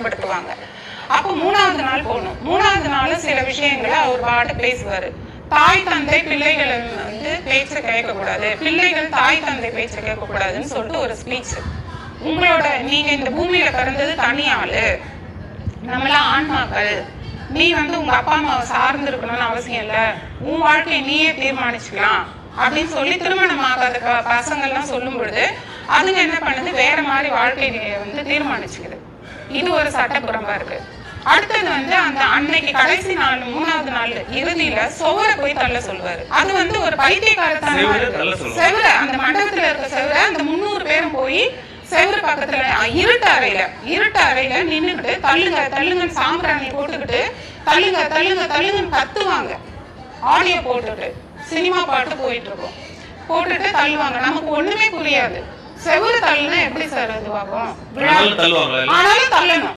பயன்படுத்துவாங்க. அப்போ 3வது நாள் போகணும். 3வது நாளும் சில விஷயங்களை அவர் பாட்டு பேசுவாரு. தாய் தந்தை பிள்ளைகளை வந்து பேச்சை கேட்கக்கூடாது, பிள்ளைகள் தாய் தந்தை பேச்சை கேட்கக்கூடாதுன்னு சொல்லிட்டு ஒரு ஸ்பீச். உங்களோட நீங்க இந்த பூமியில பிறந்தது தனி ஆளு, நம்மளாம் ஆன்மாக்கள், நீ வந்து உங்க அப்பா அம்மாவை சார்ந்து இருக்கணும்னு அவசியம் இல்லை, உன் வாழ்க்கையை நீயே தீர்மானிச்சுக்கலாம் அப்படின்னு சொல்லி திருமணம் ஆகாத பசங்கள்லாம் சொல்லும் பொழுது அதுங்க என்ன பண்ணுது, வேற மாதிரி வாழ்க்கையை வந்து தீர்மானிச்சுக்குது. இது ஒரு சட்டப்புறம்பா இருக்கு. அடுத்தது வந்து அந்த அன்னைக்கு கடைசி நாள் 3வது நாள் இறுதியில சுவரை போய் தள்ள சொல்லுவாரு. அது வந்து ஒரு பைத்தியக்காரத்தனமா இருக்கு. செவர அந்த மண்டபத்துல இருக்க செவர அந்த 300 பேரும் போய் செவரு பக்கத்துல இருட்டு அறையில நின்னுக்கிட்டு தள்ளுங்க தள்ளுங்கன்னு சாம்பிராணி போட்டுக்கிட்டு தள்ளுங்க தள்ளுங்க தள்ளுங்கன்னு கத்துவாங்க. ஆடியோ போட்டுட்டு சினிமா பாட்டு போயிட்டு இருக்கும், போட்டுட்டு தள்ளுவாங்க. நமக்கு ஒண்ணுமே புரியாது. செவரு தள்ளுனா எப்படி சார் இதுவாகும்? ஆனாலும் தள்ளணும்.